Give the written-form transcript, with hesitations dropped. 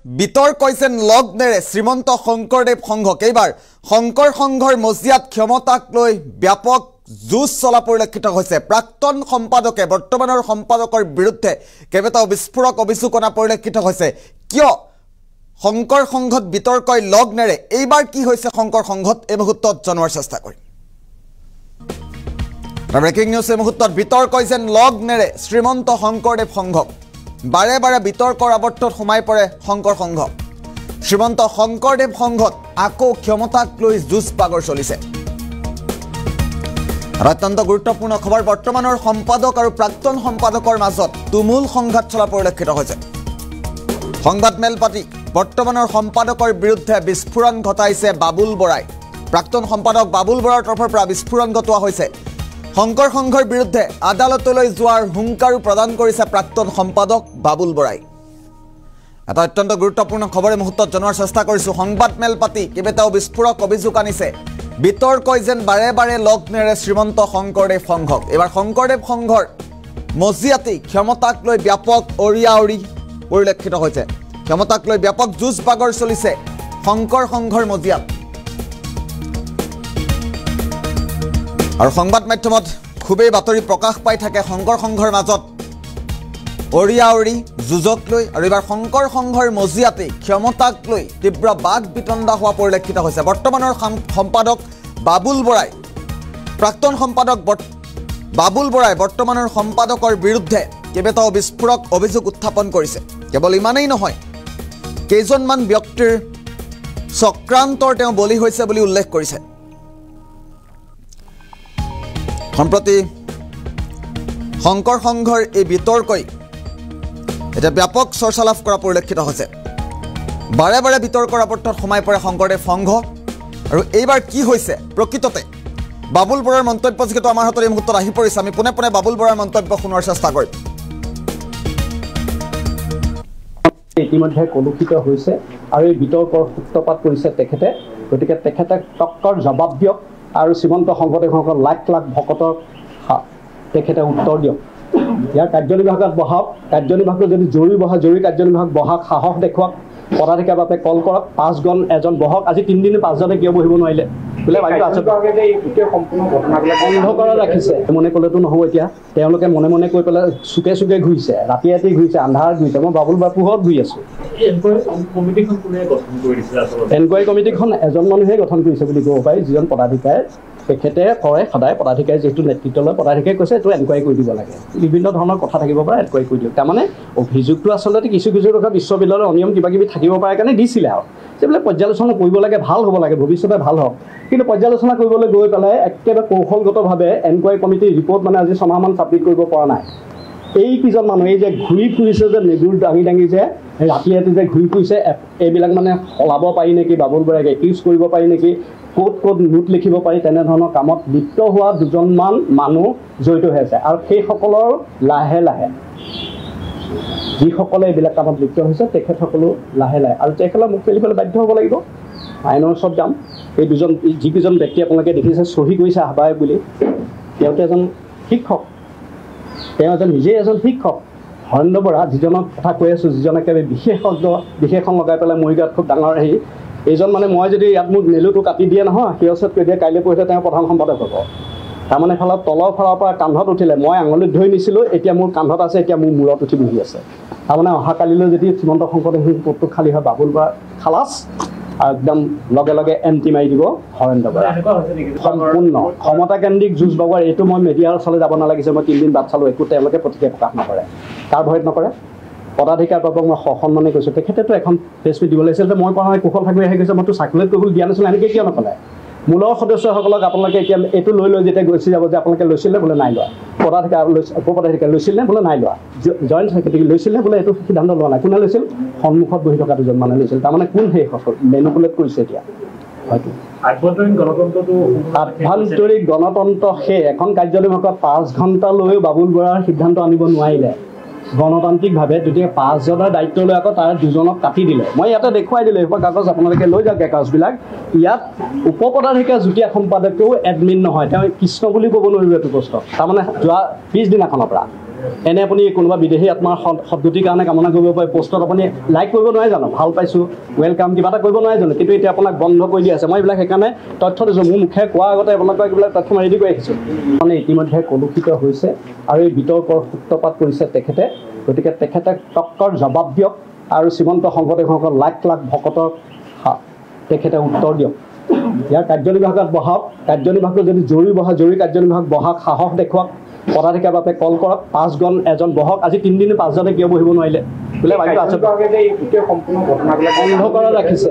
বিতৰ্ক যেন লগ নেৰে শ্ৰীমন্ত শংকৰদেৱ সংঘক এইবাৰ শংকৰ সংঘৰ মজিয়াত ক্ষমতাক লৈ ব্যাপক যুঁজ চলা পৰিলক্ষিত হৈছে প্ৰাক্তন সম্পাদকে বৰ্তমানৰ সম্পাদকৰ বিৰুদ্ধে কেইবাটাও বিস্ফোৰক অভিযোগ অনা পৰিলক্ষিত হৈছে কিয় শংকৰ সংঘত বিতৰ্কই লগ নেৰে এইবাৰ কি হৈছে শংকৰ সংঘত এই মুহূৰ্তত জনোৱাৰ চেষ্টা কৰিম ব্ৰেকিং নিউজ এই মুহূৰ্তত বিতৰ্কই যেন লগ নেৰে শ্ৰীমন্ত শংকৰদেৱ সংঘক বাৰে বাৰে বিতৰ্কৰ আৱৰ্তত সোমাই পৰে শংকৰ সংঘ শ্ৰীমন্ত শংকৰদেৱ সংঘত আকৌ ক্ষমতাক লৈ যুঁজ পাগৰ চলিছে অত্যন্ত গুৰুত্বপূৰ্ণ খবৰ বৰ্তমানৰ সম্পাদক আৰু প্ৰাক্তন সম্পাদকৰ মাজত তুমুল সংঘাত চলা পৰিলক্ষিত হৈছে সংবাদ মেল পাতি বৰ্তমানৰ সম্পাদকৰ বিৰুদ্ধে বিস্ফোৰণ ঘটাইছে বাবুল বৰাই প্ৰাক্তন সম্পাদক বাবুল বৰাৰ তৰফৰ পৰা বিস্ফোৰণ ঘটোৱা হৈছে শংকৰ সংঘৰ বিৰুদ্ধে আদালতলৈ যোৱাৰ হুংকাৰো প্ৰদান কৰিছে প্ৰাক্তন সম্পাদক বাবুল বৰাই এটা অত্যন্ত গুৰুত্বপূৰ্ণ খবৰ এই মুহূৰ্তত জনোৱাৰ চেষ্টা কৰিছো সংবাদ মেল পাতি কেইবাটাও বিস্ফোৰক অভিযোগ আনিছে বিতৰ্কই যেন বাৰে বাৰে লগ নেৰে শ্ৰীমন্ত শংকৰদেৱ সংঘক এইবাৰ শংকৰদেৱ সংঘৰ মজিয়াতেই ক্ষমতাক লৈ ব্যাপক অৰিয়াউৰি পৰিলক্ষিত হৈছে ক্ষমতাক লৈ ব্যাপক যুঁজ বাগৰ চলিছে শংকৰ সংঘৰ মজিয়াত আৰু সংবাদ মাধ্যমত খুবেই বাতৰি প্ৰকাশ পাই থাকে শংকৰ সংঘৰ মাজত অৰিয়াউৰি যুঁজক লৈ আৰু এইবাৰ শংকৰ সংঘৰ মজিয়াতেই ক্ষমতাক লৈ তীব্ৰ বাক বিতণ্ডা হোৱা পৰিলক্ষিত হৈছে বৰ্তমানৰ সম্পাদক বাবুল বৰাই প্ৰাক্তন সম্পাদক বাবুল বৰাই বৰ্তমানৰ সম্পাদকৰ বিৰুদ্ধে কেইবাটাও বিস্ফোৰক অভিযোগ উত্থাপন কৰিছে কেৱল ইমানেই নহয় কেইজনমান ব্যক্তিৰ চক্ৰান্তৰ তেওঁ বলি হৈছে বুলি উল্লেখ কৰিছে সম্প্ৰতি শংকৰ সংঘৰ এই বিতৰ্কই এটা ব্যাপক চৰ্চা লাভ কৰা পৰিলক্ষিত হৈছে বাৰে বাৰে বিতৰ্কৰ আৱৰ্তত সোমাই পৰে শংকৰদেৱ সংঘ আৰু এইবাৰ কি হৈছে প্ৰকৃততে বাবুল বৰাৰ মন্তব্য যিহেতু আমাৰ হাতত এই মুহূৰ্তত আহি পৰিছে আমি পোনে পোনে বাবুল বৰাৰ মন্তব্য শুনোৱাৰ চেষ্টা কৰিম ইতিমধ্যে কলুষিত হৈছে আৰু এই বিতৰ্কৰ সূত্ৰপাত কৰিছে তেখেতে গতিকে তেখেতে টক্কৰ জবাব দিয়ক আৰু শ্ৰীমন্ত শংকৰদেৱসকল লাখ লাখ ভকতক তেখেতে উত্তৰ দিয়ক ইয়াৰ কাৰ্যনিৰ্বাহকত বহাওক কাৰ্যনিৰ্বাহক যদি জৰুৰী বহা জৰুৰী কাৰ্যনিৰ্বাহক বহাওক সাহস দেখুৱাওক পদাধিকাৰ বাবে কল কৰক 5 জন এজন বহক আজি 3 দিন 5 জনে কিয় বহিব নোৱাৰিলে বোলে অন্ধকাৰত ৰাখিছে মনে ক'লেতো নহ'ব এতিয়া তেওঁলোকে মনে মনে কৈ পেলাই চুকে চুকে ঘূৰিছে ৰাতি ৰাতি ঘূৰিছে আন্ধাৰ ঘূৰিছে মই বাবুল বা পোহৰত ঘূৰি আছোঁ এনকুৱাৰী কমিটিখন এজন মানুহে গঠন কৰিছে বুলি ক'ব পাৰি যিজন পদাধিকাৰী তেখেতে কয় সদায় পদাধিকাৰী যিহেতু নেতৃত্ব লয় পদাধিকাৰী কৈছে এইটো এনকুৱাৰী কৰি দিব লাগে বিভিন্ন ধৰণৰ কথা থাকিব পাৰে এনকুৱাৰী কৰি দিয়ক তাৰমানে অভিযোগটো আচলতে কিছু কিছু কথা বিশ্ববিদ্যালয়ৰ অনিয়ম কিবা কিবি থাকিব পাৰে কাৰণে দিছিলে আৰু যিবিলাক পৰ্যালোচনা কৰিব লাগে ভাল হ'ব লাগে ভৱিষ্যতে ভাল হওক কিন্তু পৰ্যালোচনা কৰিবলৈ গৈ পেলাই একেবাৰে কৌশলগতভাৱে এনকুৱাৰী কমিটিৰ ৰিপৰ্ট মানে আজি 6 মাহমান ছাবমিট কৰিব পৰা নাই এই কিজন মানুহ এই যে ঘূৰি ফুৰিছে যে নেগুৰ দাঙি দাঙি যে ৰাতি ৰাতি যে ঘূৰি ফুৰিছে এইবিলাক মানে সলাব পাৰি নেকি বাবুল বৰাক একিউজ কৰিব পাৰি নেকি ক'ত ক'ত নোট লিখিব পাৰি তেনেধৰণৰ কামত লিপ্ত হোৱা দুজনমান মানুহ জড়িত হৈ আছে আৰু সেইসকলৰ লাহে লাহে যিসকলে এইবিলাক কামত লিপ্ত হৈছে তেখেতসকলো লাহে লাহে আৰু তেখেতসকলে মুখ মেলিবলৈ বাধ্য হ'ব লাগিব আইনৰ ওচৰত যাম এই যিকেইজন ব্যক্তি আপোনালোকে দেখিছে চহী কৰিছে আহ্বায়ক বুলি তেওঁতো এজন শিক্ষক তেওঁ নিজেই এজন শিক্ষক হৰেন্দ্ৰ বৰা যিজনক কথা কৈ আছোঁ যিজন একেবাৰে বিশেষণ লগাই পেলাই মৰিগাঁৱত খুব ডাঙৰ এইজন মানে মই যদি ইয়াত মোক নেলুটো কাটি দিয়ে নহয় সেই ওচৰত কৈ দিয়ে কাইলৈ পৰহিলৈ তেওঁ প্ৰধান সম্পাদক হ'ব তাৰমানে ফালত তলৰ ফালৰ পৰা কান্ধত উঠিলে মই আঙুলিত ধৰি নিছিলোঁ এতিয়া মোৰ কান্ধত আছে এতিয়া মোৰ মূৰত উঠি বহি আছে তাৰমানে অহাকালিলৈ যদি শ্ৰীমন্ত শংকৰদেৱ পদটো খালী হয় বাবুল বৰা খালাচ একদম লগে লগে এণ্টি মাৰি দিব হৰেন্দ্ৰ বৰা সম্পূৰ্ণ ক্ষমতাকেন্দ্ৰিক যুঁজ বাগৰ এইটো মই মিডিয়াৰ ওচৰলৈ যাব নালাগিছে মই 3 দিন বাদ চালোঁ একো তেওঁলোকে প্ৰতিক্ৰিয়া প্ৰকাশ নকৰে কাৰ ভয়ত নকৰে পদাধিকাৰ পাবক মই সন্মানে কৈছোঁ তেখেতেতো এখন প্ৰেছ মিট দিব লাগিছিল যে মই পৰা নাই কুশল ঠাকুৰে আহি গৈছে মইতো চাৰ্কুলেট কৰিবলৈ দিয়া নাছিলোঁ এনেকৈ কিয় নকলে মূলৰ সদস্যসকলক আপোনালোকে এতিয়া এইটো লৈ যেতিয়া গুচি যাব যে আপোনালোকে লৈছিলে বোলে নাই লোৱা পদাধিকাৰ উপপদাধিকাৰ লৈছিল নে বোলে নাই লোৱা জইণ্ট ছেক্ৰেটাৰী লৈছিল নে বোলে এইটো সিদ্ধান্ত লোৱা নাই কোনে লৈছিল সন্মুখত বহি থকা দুজন মানুহে লৈছিল তাৰমানে কোন সেই সকল মেনুপুলেট কৰিছে এতিয়া হয়তো আভ্যন্তৰীণ গণতন্ত্ৰ সেই এখন কাৰ্যনিৰ্বাহকত 5 ঘণ্টা লৈও বাবুল বৰাৰ সিদ্ধান্ত আনিব নোৱাৰিলে গণতান্ত্ৰিকভাৱে গতিকে 5 জনৰ দায়িত্ব লৈ আকৌ তাৰ 2 জনক কাটি দিলে মই ইয়াতে দেখুৱাই দিলোঁ এইখন কাগজ আপোনালোকে লৈ যাওক কাগজবিলাক ইয়াত উপপদাধিকাৰ যুটীয়া সম্পাদকটো এডমিন নহয় তেওঁ কৃষ্ণ বুলি ক'ব নোৱাৰিব এইটো পোষ্টত তাৰমানে যোৱা 20 দিনাখনৰ পৰা এনে আপুনি কোনোবা বিদেশী আত্মাৰ সদ্গতিৰ কাৰণে কামনা কৰিব পাৰে, পোষ্টত আপুনি লাইক কৰিব নোৱাৰে জানো, ভাল পাইছোঁ ৱেলকাম কিবা এটা কৰিব নোৱাৰে জানো, কিন্তু এতিয়া আপোনাক বন্ধ কৰি দিয়া আছে। মই এইবিলাক সেইকাৰণে তথ্য দিছোঁ, মোৰ মুখে কোৱাৰ আগতে আপোনালোকক এইবিলাক তথ্য মই ৰেডি কৰি ৰাখিছোঁ। মানে ইতিমধ্যে কলুষিত হৈছে আৰু এই বিতৰ্কৰ সূত্ৰপাত কৰিছে তেখেতে, গতিকে তেখেতে টক্কৰ জবাব দিয়ক আৰু শ্ৰীমন্ত শংকৰদেৱসকল লাখ লাখ ভকতক তেখেতে উত্তৰ দিয়ক। ইয়াৰ কাৰ্যনিৰ্বাহকত বহাওক, কাৰ্যনিৰ্বাহক যদি জৰুৰী জৰুৰী কাৰ্যনিৰ্বাহক বহাওক, সাহস দেখুৱাওক, পদাধিকাৰ বাবে কল কৰক, 5 জন এজন বহক। আজি 3 দিন 5 জনে কিয় বহিব নোৱাৰিলে বোলে অন্ধকাৰত ৰাখিছে।